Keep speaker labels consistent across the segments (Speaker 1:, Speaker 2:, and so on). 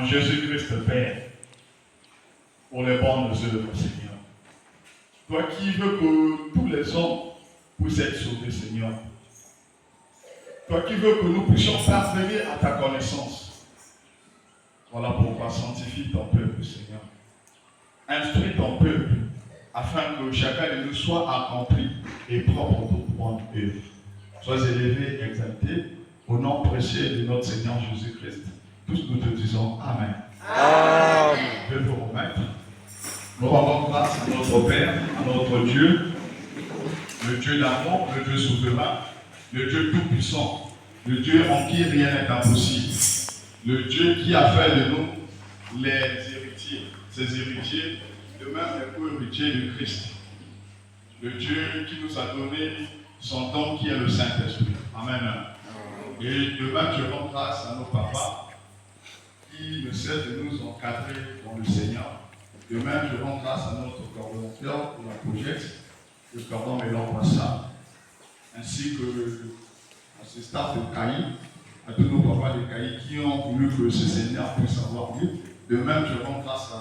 Speaker 1: Jésus-Christ, Père, pour les bonnes œuvres, Seigneur. Toi qui veux que tous les hommes puissent être sauvés, Seigneur. Toi qui veux que nous puissions parvenir à ta connaissance. Voilà pourquoi sanctifie ton peuple, Seigneur. Instruis ton peuple, afin que chacun de nous soit accompli et propre pour bonne œuvre. Sois élevé et exalté au nom précieux de notre Seigneur Jésus-Christ. Tous nous te disons Amen.
Speaker 2: Amen.
Speaker 1: Je vais vous remettre. Nous rendons grâce à notre Père, à notre Dieu, le Dieu d'amour, le Dieu souverain, le Dieu tout-puissant, le Dieu en qui rien n'est impossible, le Dieu qui a fait de nous les héritiers, ses héritiers, de même les co-héritiers du Christ, le Dieu qui nous a donné son don qui est le Saint-Esprit. Amen. Et de même, je rends grâce à nos papas qui ne cessent de nous encadrer dans le Seigneur. De même, je rends grâce à notre coordonnateur pour la projet, le cordon Mélan-Passa, ainsi que à ce staff de Caï, à tous nos papas de Caï qui ont voulu que ce Seigneur puisse avoir lieu. De même, je rends grâce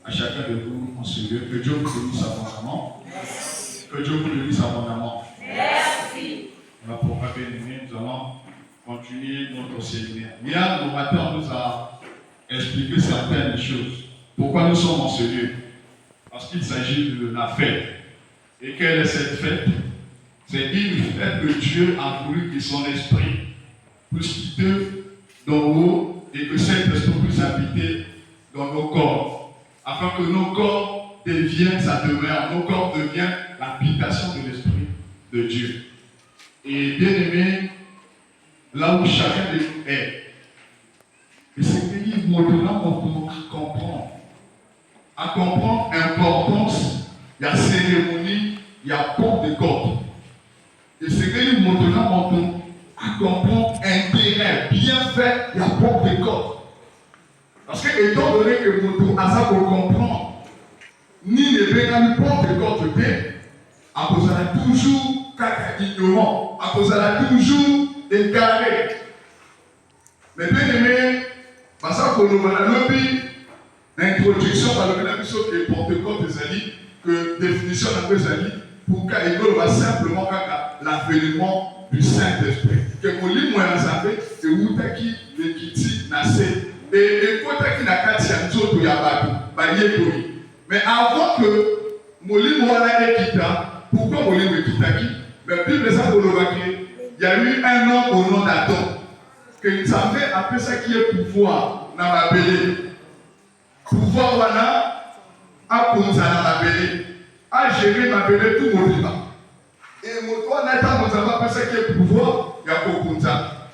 Speaker 1: à chacun de vous en ce lieu. Que Dieu vous bénisse abondamment. Merci. Que Dieu vous bénisse abondamment.
Speaker 2: Merci.
Speaker 1: Voilà pourquoi, bien-aimés, nous allons continuer notre séminaire. Hier, le matin nous a expliqué certaines choses. Pourquoi nous sommes en ce lieu? Parce qu'il s'agit de la fête. Et quelle est cette fête? C'est une fête que Dieu a voulu que son esprit puisse quitter d'en haut et que cet esprit puisse habiter dans nos corps. Afin que nos corps deviennent sa demeure, nos corps deviennent l'habitation de l'esprit de Dieu. Et bien aimé, là où chacun de nous est, et c'est qu'il montrera à comprendre l'importance, il y a cérémonie, il y a porte de cordes. Et c'est qu'il montrera à comprendre intérêt, bien fait, il y a porte de cordes. Parce que étant donné que mon à ça pour comprendre, ni les bénéfices porte de cordes de à cause de la toujours ignorant, à cause de la toujours égaré. Mais bien aimé, parce que nous avons l'introduction par le même chose que porte-corps des alliés, que définition des alliés, pour qu'il va simplement l'avènement du Saint-Esprit. Que mon livre moi savez, c'est où qui le kiti nassé et quand qui n'a qu'à tirer tout pour yabatu, mais avant que mon livre moi là quitta, pourquoi mon livre quitta qui? Mais Bible ça pour le il y a eu un homme au nom d'Adam que nous avons appelé ça qui est pouvoir dans ma belée. Pouvoir voilà à Ponza dans ma belée, à gérer ma belée tout mon vivant. Et mon toit n'attend nous avons appelé ça qui est pouvoir, il y a pour Ponza.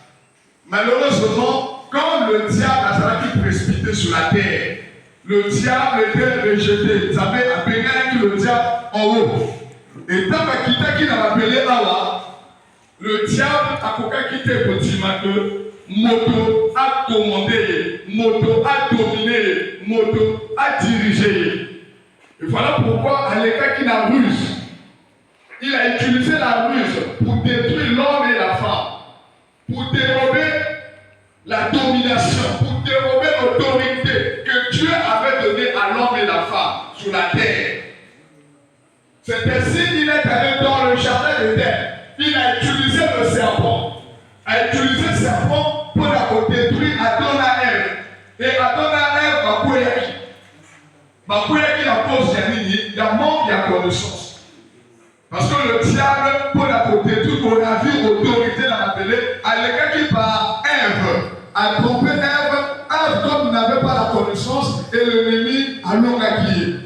Speaker 1: Malheureusement, quand le diable a été précipité sur la terre, le diable était rejeté. Vous savez, appelé le diable en haut. Et tant qu'il n'a pas appelé Awa, le diable a quitté pour dire que moto a commandé, moto a dominé, moto a dirigé. Et voilà pourquoi, à l'état qu'il a ruse, il a utilisé la ruse pour détruire l'homme et la femme, pour dérober la domination, pour dérober l'autorité que Dieu avait donnée à l'homme et la femme sur la terre. C'est ainsi qu'il est allé dans le jardin d'Éden. Il a utilisé le serpent. A utilisé le serpent pour détruire Adam et Ève. Et Adam et Ève, la cause il y a manque de connaissance. Parce que le diable, pour détruire, on a vu l'autorité dans la télé, à l'écart qui par Ève, a trompé Ève comme il n'avait pas la connaissance, et l'ennemi a l'orgueil.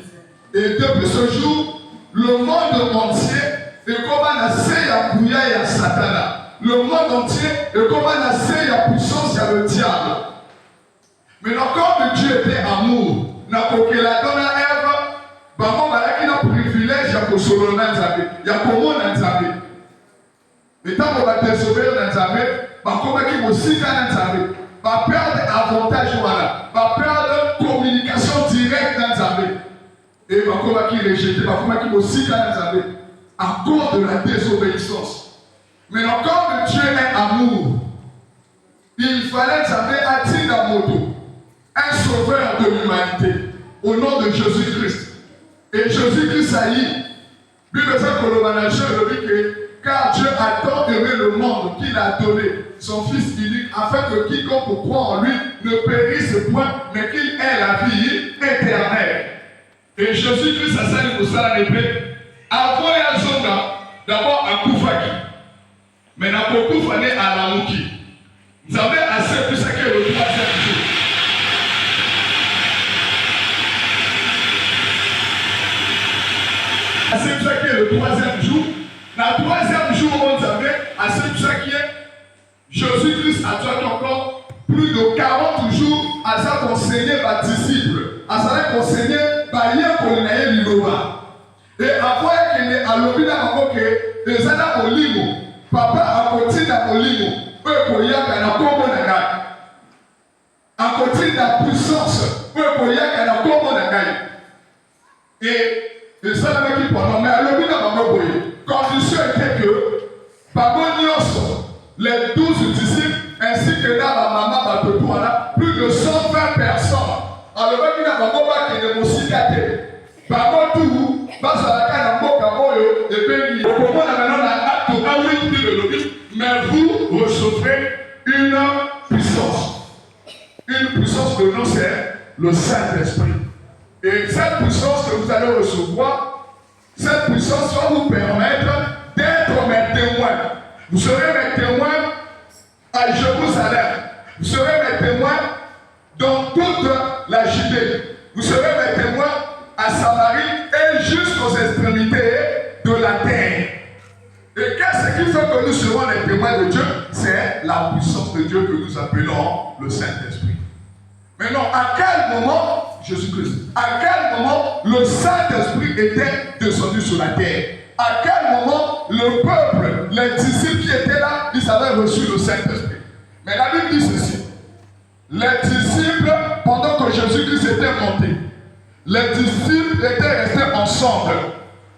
Speaker 1: Et depuis ce jour, le monde entier est comme un assez à bouillir et à Satan. Le monde entier est comme un assez à puissance et à le diable. Mais comme Dieu était amour, n'a pas que la donne à Ève, il a un privilège à consommer dans Nzabé. Il y a comment dans Nzabé. Mais tant qu'on va désobéir dans Nzabé, comment il va aussi dans Nzabé. Va perdre avantage, voilà. Va perdre communication directe dans Nzabé. Et comment il est rejeté, comment il va aussi dans Nzabé. À cause de la désobéissance. Mais comme Dieu est amour, il fallait Nzabé attirer la moto. Un sauveur de l'humanité, au nom de Jésus-Christ. Et Jésus-Christ a dit, Bible dit que car Dieu a tant aimé le monde qu'il a donné son Fils unique, afin que quiconque croit en lui ne périsse point, mais qu'il ait la vie éternelle. Et Jésus-Christ a sali pour ça l'épée. Avant ya zonga, d'abord à Koufaki. Mais n'a pas Koufane à la Mouki. Vous avez assez plus que le troisième jour. Assez plus que le troisième jour. Le troisième jour, on avait assez plus que Jésus-Christ a tué encore plus de 40 jours à ça conseiller les disciples, à ça conseiller Baïen Kolinaye Liloba. Et après qu'il est à l'obédience que les gens au limo, papa a continué au limo, eux pour y aller à Congo Nagai. À côté de la puissance, eux pour y aller à Congo Nagai. Et les gens qui pendant, mais à l'obédience condition était que Pabo Nyos, les 12 disciples, ainsi que là, ma maman Batopouana, plus de 120 personnes. Alors, il y a un moment qui est moussicate. Pabo tout, parce que la Mokamoyo, et puis, au moment où maintenant, la acte de lobby, mais vous recevrez une puissance. Une puissance que nous, c'est le Saint-Esprit. Et cette puissance que vous allez recevoir, cette puissance va vous permettre d'être mes témoins. Vous serez mes témoins à Jérusalem. Vous serez mes témoins dans toute la Judée. Vous serez mes témoins à Samarie et jusqu'aux extrémités de la terre. Et qu'est-ce qui fait que nous serons les témoins de Dieu? C'est la puissance de Dieu que nous appelons le Saint-Esprit. Maintenant, à quel moment, Jésus-Christ, à quel moment le Saint-Esprit était descendu sur la terre? À quel moment le peuple, les disciples qui étaient là, ils avaient reçu le Saint-Esprit? Mais la Bible dit ceci. Les disciples, pendant que Jésus-Christ était monté, les disciples étaient restés ensemble.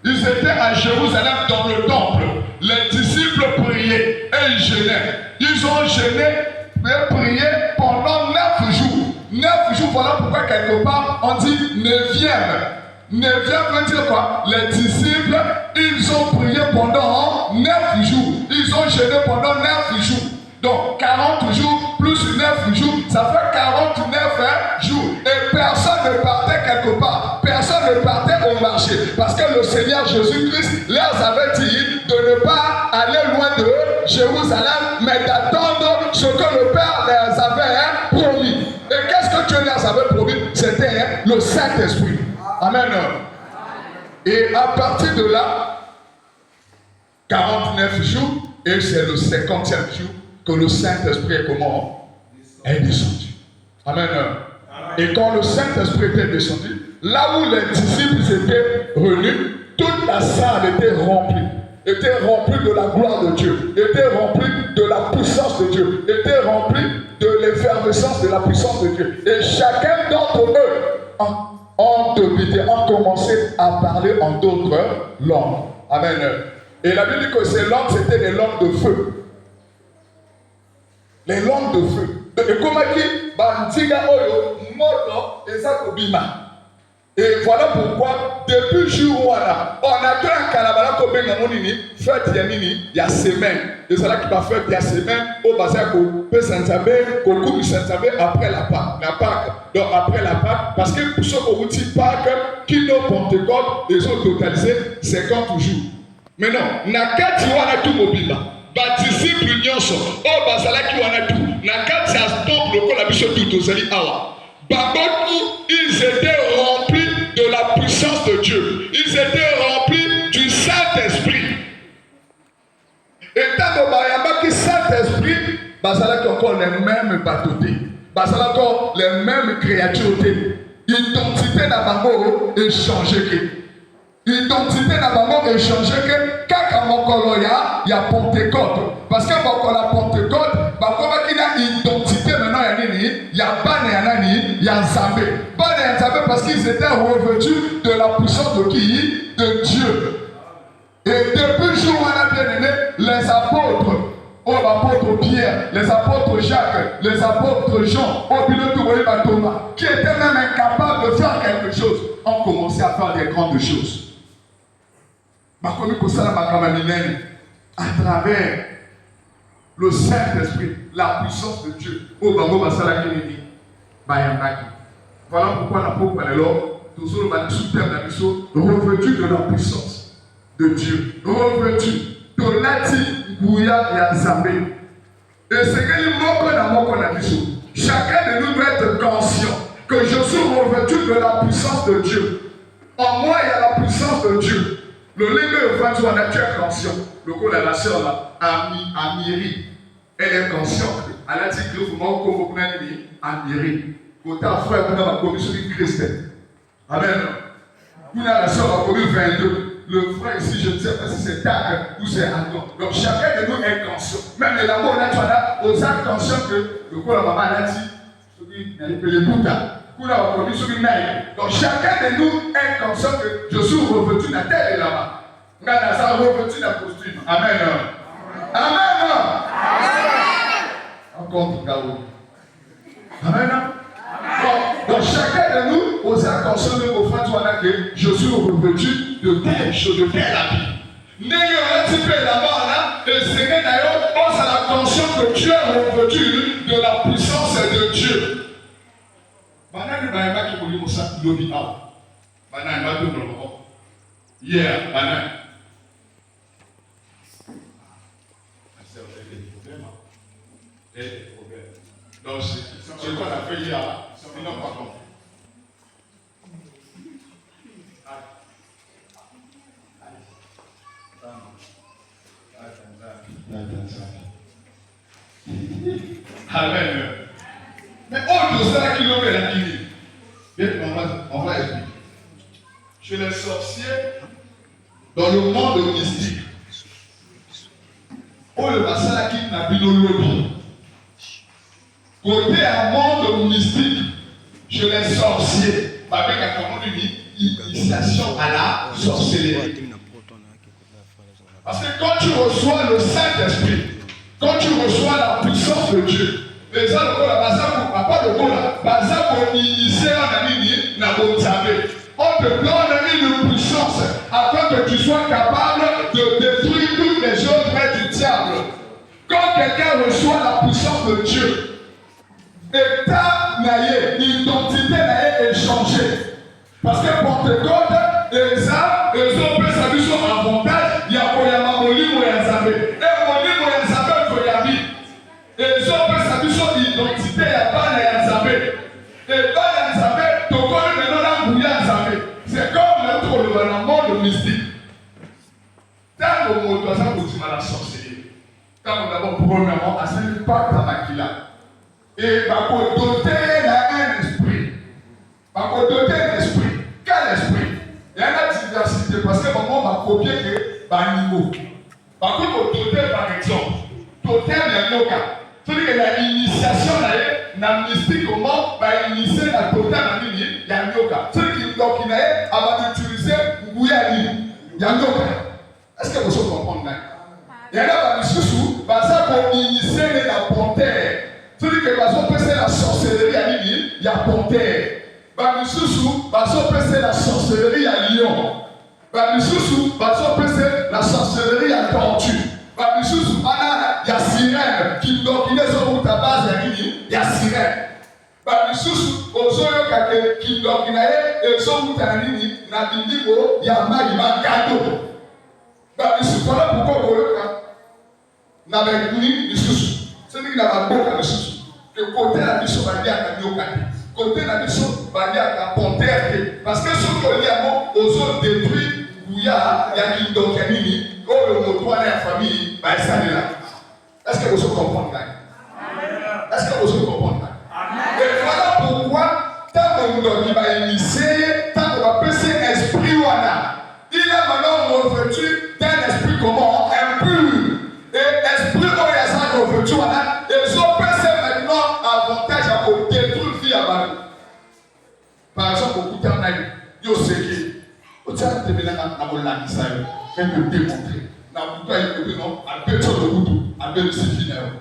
Speaker 1: Ils étaient à Jérusalem dans le temple. Les disciples priaient et ils jeûnaient. Ils ont jeûné et prié pendant 9 jours. 9 jours, voilà pourquoi quelque part on dit 9e. 9e veut dire quoi? Les disciples, ils ont prié pendant 9 jours. Ils ont jeûné pendant 9 jours. Donc 40 jours plus 9 jours, ça fait 49 jours. Et personne ne partait quelque part. Personne ne partait au marché. Parce que le Seigneur Jésus-Christ leur avait dit de ne pas aller loin de Jérusalem, mais d'attendre ce que le Père leur avait promis. Et qu'est-ce que Dieu leur avait promis? C'était le Saint-Esprit. Amen. Et à partir de là, 49 jours, et c'est le 50e jour que le Saint-Esprit est comment? Est descendu. Amen. Et quand le Saint-Esprit était descendu, là où les disciples étaient venus, toute la salle était remplie de la gloire de Dieu, était remplie de la puissance de Dieu, était remplie de l'effervescence de la puissance de Dieu. Et chacun d'entre eux ont commencé à parler en d'autres langues. Amen. Et la Bible dit que ces langues, c'était des langues de feu. Les langues de feu. Et comme dit, Bantiga Oyo, Moto, et Zakobima. Et voilà pourquoi, depuis le jour où on a cru à Kalabala Kobe Namonini, fête Yanini, il y a semaine. Et c'est là qu'il va faire il y a semaine, au bazar Kobe Saint-Sabé, Kobe Saint-Sabé après la Pâque. Donc après la Pâque, parce que pour ceux qui ont dit Pâque, qui n'ont Pentecôte, ils ont totalisé 50 jours. Mais non, Nakati wana tout mobile. Disciples nyonso, au bazar qui wana tout. Nakati a stop le la bicho tout ozali awa. Babotu, ils étaient remplis de la puissance de Dieu. Ils étaient remplis du Saint-Esprit. Et tant que Bayamba qui Saint-Esprit, bazalaki encore les mêmes batotés, bazalaki encore les mêmes créatures. Identité na bango échangé. Identité na bango échangé que kaka mokolo ya Pentecôte. Parce que mokolo ya Pentecôte, bakoma ki na identité maintenant ya nini, ya bana ya nani, ya Nzambe. Bana ya Nzambe parce qu'ils étaient revêtus de la puissance de qui? De Dieu. Et depuis le jour où on a bien aimé, les apôtres, Pierre, les apôtres Jacques, les apôtres Jean, Thomas, qui étaient même grandes choses. À travers le Saint-Esprit, la puissance de Dieu. Voilà pourquoi l'apôtre alors, toujours revêtu de la puissance de Dieu, revêtu de l'ati bouya et Zambé. Et c'est que chacun de nous doit être conscient que je suis revêtu de la puissance de Dieu. En moi, il y a la puissance de Dieu. Le légué de France, on a tué conscient. Le coup de la sœur là, Amiri, elle est consciente. Elle a dit que vous m'avez convoqué Amiri. Quand ta frère, vous avez commis sur une chrétienne. Amen. Vous avez la sœur a commis 22. Le frère ici, je ne sais pas si c'est Tag ou c'est Adon. Donc chacun de nous est conscient. Même l'amour, là, tu as aux actes conscients que le coup de la maman a dit, elle est le Bouddha. Donc chacun de nous est conscient que je suis revêtu de la terre et là-bas. Je suis revêtu de la costume. Amen. Amen. Encore Gaou. Amen. Donc chacun de nous, aux inconscients de vos frères, que je suis revêtu de telle chose, de telle habit. N'ayons un petit peu là-bas, et c'est que d'ailleurs, pense à la conscience que tu es revêtu de la puissance de Dieu. Banane bayama qui voulait ça lobi out. Banane va tout le monde. Yeah, banane. C'est des problèmes. Des problèmes. Donc c'est quoi la fait hier là? Ils n'ont pas compris. Amen. Mais autre ça qui l'ont fait la Guinée. Bien, on va expliquer. Chez les sorciers, dans le monde mystique, on le passe à la qui n'a plus de lobby. Côté un monde mystique, chez les sorciers, avec un commande initiation à la sorcellerie. Parce que quand tu reçois le Saint-Esprit, quand tu reçois la puissance de Dieu, les gens ne pas de cola, pour initier un ami n'a pas de on te donne une puissance afin que tu sois capable de détruire toutes les choses près du diable. Quand quelqu'un reçoit la puissance de Dieu, état naïe, identité naïe est changée. Parce que pour te compte, les hommes peuvent s'habiller sur un avantage, il y a pour y avoir mon livre et un zabé. Et mon livre et un zabé, il faut y aller. Les hommes peuvent s'habiller sur l'identité et un ban et un zabé. Et ban et un zabé, ton corps est maintenant là, bouillant un zabé. C'est comme le tour de la monde mystique. Tant que mon doigt, ça vous dit la sorcellerie. Tant que d'abord, premièrement, à ce pas ta maquilla. Et pour doter un esprit. Pour doter un esprit. Quel esprit? Il y a une diversité parce que maman va copier que par niveau. Par contre, pour doter par exemple, doter un cas. C'est-à-dire que l'initiation dans le mystique, comment va initier la doter il y a un yoga. C'est-à-dire qu'il va utiliser Gouyani. Il y a un yoga. Est-ce que vous comprenez? Il y en a qui sont pour initier la panthère. C'est-à-dire que la sorcellerie, il y a panthère. Bamisusu, c'est la sorcellerie à lion. Bamisusu, c'est la sorcellerie à tortue. Bamisusu, il y a sirène qui domine son route à base, il y a sirène. Bamisusu, qui domine son route à il y a magma cadeau. Bamisusu, voilà pourquoi on n'a pas de c'est lui qui n'a pas beaucoup de choses. Que côté la mission va dire à la côté la mission va dire à la panthère. Parce que ce qu'on dit aux autres détruits, où il y a qui donc Camille, comme le mot toi la famille, va s'aller là. Est-ce que vous comprenez là? Est-ce que vous comprenez là? Et voilà pourquoi, tant qu'on va initier, tant qu'on va passer esprit ou il est maintenant revêtu d'un esprit comment? Impur. Et esprit où revêtu ils ont passé maintenant avantage à détruire vie à Bali. Par exemple, beaucoup de temps, il y a ce qui au tient de à mon lac, même de démontrer. N'a pas eu non, à pétro de Boutou, à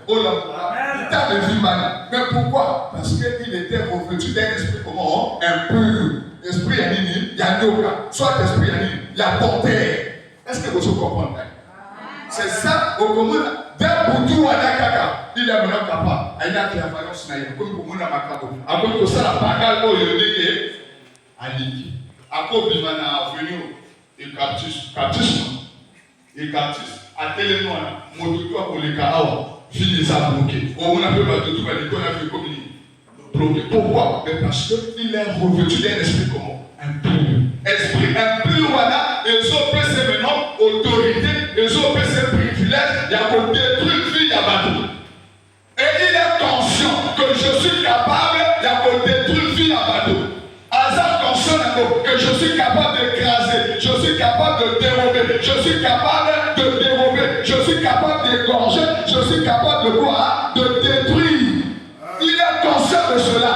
Speaker 1: Oh là, il t'a vu mal. Mais pourquoi? Parce qu'il était revêtu d'un esprit comment? Impur. Esprit anime, il y a Noka. Soit esprit anime, il y a porté. Est-ce que vous comprenez? C'est ça, au commun. D'un boutou à Nakaka, il est maintenant capable. Il a clairvoyance naïve. Comme pour moi, à cause de ça, la bagarre, il est allié. À cause de mana venu, il captus. Il captus. À tel moment, mon tutoie pour les carreaux, finit ça bloqué. On a fait le tout, mais on a fait comme bloqué. Pourquoi? Parce qu'il est revêtu d'un esprit comment? Impur. Esprit impur, voilà. Et ça peut se maintenant autorité, et ça peut se privilège, il y a pour détruire vie, il y a bateau. Et il est conscient que je suis capable, il y a pour détruire vie, il y a bateau. Hasard conscient que je suis capable d'écraser, je suis capable de dérober, je suis capable de dérober, je suis capable d'égorger, je suis capable de quoi? De détruire. Il est conscient de cela.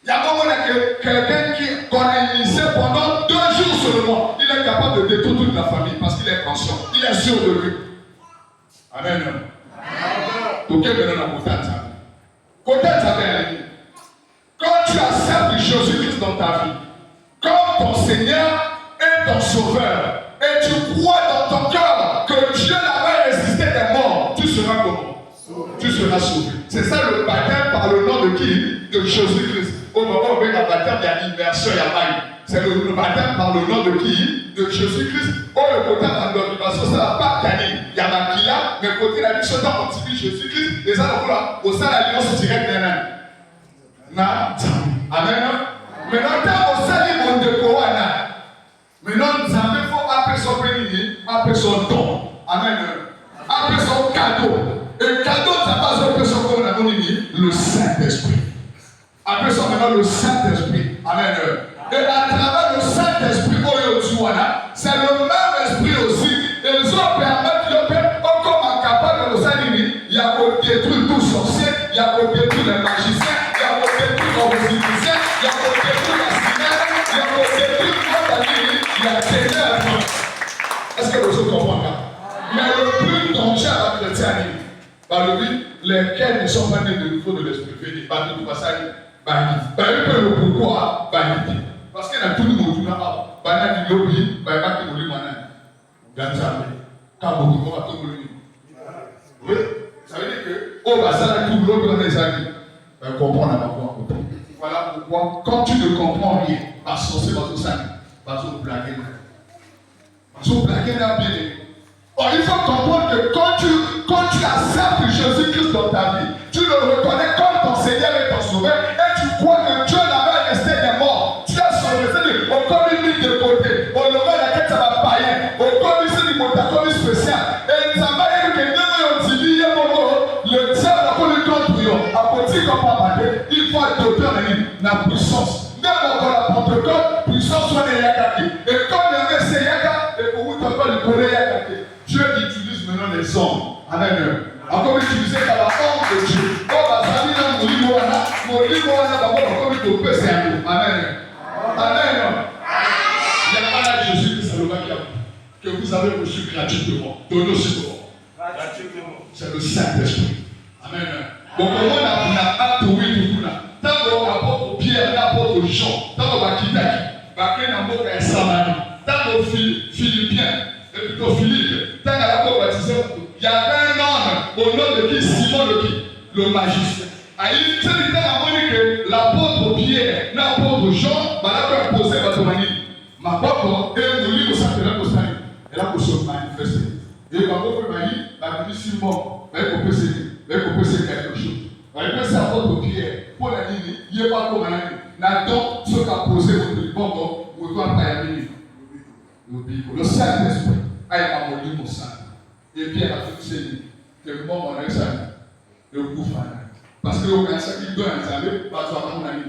Speaker 1: Il y a un moment que quelqu'un qu'on a initié pendant 2 jours seulement, il est capable de détruire toute la famille parce qu'il est conscient, il est sûr de lui. Amen. Quand tu acceptes Jésus-Christ dans ta vie, comme ton Seigneur et ton Sauveur, et tu crois dans ton cœur que Dieu l'avait résisté des morts, tu seras comment? Tu seras sauvé. C'est ça le baptême par le nom de qui? De Jésus-Christ. Au moment où on fait le baptême, il y a l'immersion, il y a maille. C'est le baptême par le nom de qui? De Jésus-Christ. Oh, le côté de l'occupation, ça n'a pas gagné. Il y a Makila, mais côté de la mission, on utilise Jésus-Christ. Et ça, au sein de l'alliance directe d'un homme. Amen. Maintenant, quand on s'allie mon déco, maintenant, nous avons appeler son béni, appeler son don. Amen. Appeler son cadeau. Et le cadeau, ça passe au person comme on a dit, le Saint-Esprit. Après ça, maintenant, le Saint-Esprit. Amen. Et à travers le Saint-Esprit, c'est le même esprit aussi. Et ils ont permis de faire encore capable de nous aligner. Il y a pour détruire tout sorcier, il y a pour détruire les magiciens, il y a pour détruire les musiciens, il y a pour détruire la cinéma, il y a pour détruire notre vie, il y a ténèbres. Est-ce que vous comprenez? Mais le plus dangereux à la chrétienté, par le but, lesquels ne sont pas nés de nouveau de l'esprit béni, par le passage. Pourquoi? Parce qu'il y a tout le monde qui n'a pas. Il y a lobby, il y a tout le monde. Il y a tout le monde. Oui, ça veut dire que, oh, ça a tout le monde dans les amis. Comprendre la voix. Voilà pourquoi, quand tu ne comprends rien, parce que c'est pas tout ça, parce que vous blaguez. Parce que vous blaguez là bien. Or, il faut comprendre que quand tu acceptes Jésus-Christ dans ta vie, tu le reconnais comme ton Seigneur et ton Sauveur, et tu crois que Dieu l'avait resté des morts. Tu as sauvé, c'est-à-dire, on connaît mis de côté, on le met laquelle ça va païen, on connaît ce qui est comme spécial. Et ça va dire que demain on dit, le diable a connu contre lui, à côté comme pas il faut adopter la puissance. Même encore la Pentecôte, puissance soit des yakaki. Et comme il y avait ces yaka, et pour vous, tu n'as pas le connaître yakaki. Dieu utilise maintenant les hommes. Amen. Encore utilisé par la honte de Dieu. Oh, bah, ça dit là, mon livre, encore tu peux c'est un mot. Amen. Amen. Il n'y a pas là Jésus-Christ, c'est le bac que vous avez reçu gratuitement. Donné aussi pour gratuitement. C'est le Saint-Esprit. Amen. Donc, comment on a approuvé tout là? Tant qu'on apporte Pierre, l'apôtre Jean, tant qu'on va quitter, va créer un mot qui est Samari, tant qu'on Philippiens, et plutôt Philippe, tant qu'on a baptisé, il y avait un homme au nom de qui? Simon le qui? Le magicien. Il s'est dit que l'apôtre Pierre, l'apôtre Jean, va la poser votre manie. Ma papa, et nous livre ça, elle a pour se manifester. Et ma papa m'a dit, la ministre Simon, elle peut se quelque chose. Elle peut s'apporter Pierre, pour la ligne, il n'y a pas comme un ami. N'a-t-on ce qu'a posé votre bon, vous doit pas y aller. Le Saint-Esprit a été mon sang. Et Pierre a tout saisi. Que moi, mon ex le coup parce que le cancer qui doit installer, pas toi, mon ami.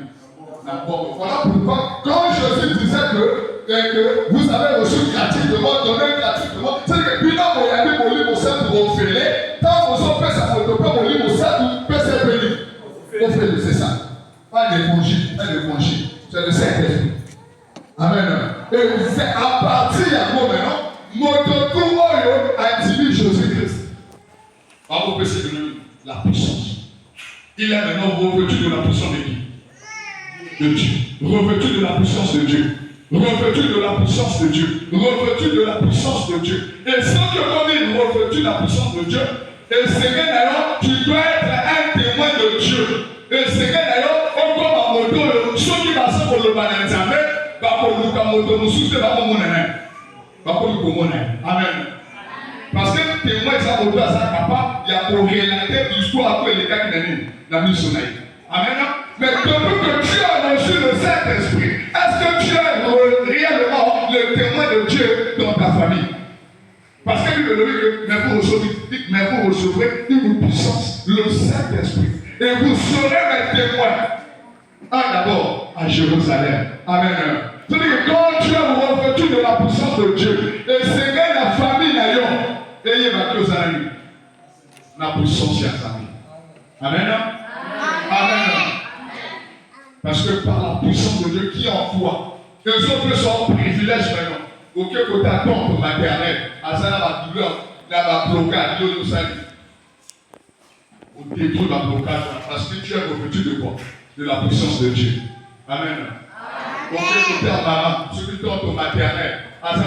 Speaker 1: Voilà pourquoi, quand Jésus disait que vous avez reçu gratuitement, donné gratuitement, c'est que puis là, vous avez mon livre au sein pour offrir. Tant que vous avez fait ça, vous ne pouvez pas mon livre au sein pour faire béni. Offrir, c'est ça. Pas d'évangile, c'est le Saint-Esprit. Amen. Et c'est à partir de moi maintenant, mon tour a intimé Jésus-Christ. On peut se donner la puissance. Il est maintenant revêtu de la puissance de qui? De Dieu. Revêtu de la puissance de Dieu. Revêtu de la puissance de Dieu. Revêtu de la puissance de Dieu. Et sans que l'on ait revêtu de la puissance de Dieu, et c'est que d'ailleurs, tu dois être un témoin de Dieu. Et c'est que d'ailleurs, on comme à moto, ceux qui passent pour le bananzame, pour le kamoto, nous soucions pas pour mon aîné. Pas pour mon aîné. Amen. Parce que témoin, ça moto, ça capable, il y a pour relater l'histoire à tous les cas qui n'ont pas mis son aïe. Amen. Mais depuis que Dieu a reçu le Saint-Esprit, est-ce que tu es réellement le témoin de Dieu dans ta famille? Parce que lui, mais vous recevrez une puissance, le Saint-Esprit. Et vous serez mes témoins. D'abord, à Jérusalem. Amen. C'est-à-dire que quand tu es revêtu de la puissance de Dieu, et c'est que la famille d'ailleurs, et il va que ça arrive. La puissance, c'est sa vie. Amen. Amen. Parce que par la puissance de Dieu qui est en toi, les autres sont privilèges maintenant. Aucun côté à ton maternel, à ça, la douleur, la blocage, l'eau de salut. Au détruit la blocage, parce que tu es revêtu de quoi? De la puissance de Dieu. Amen. Aucun côté à maman, celui qui est ton maternel, à ça,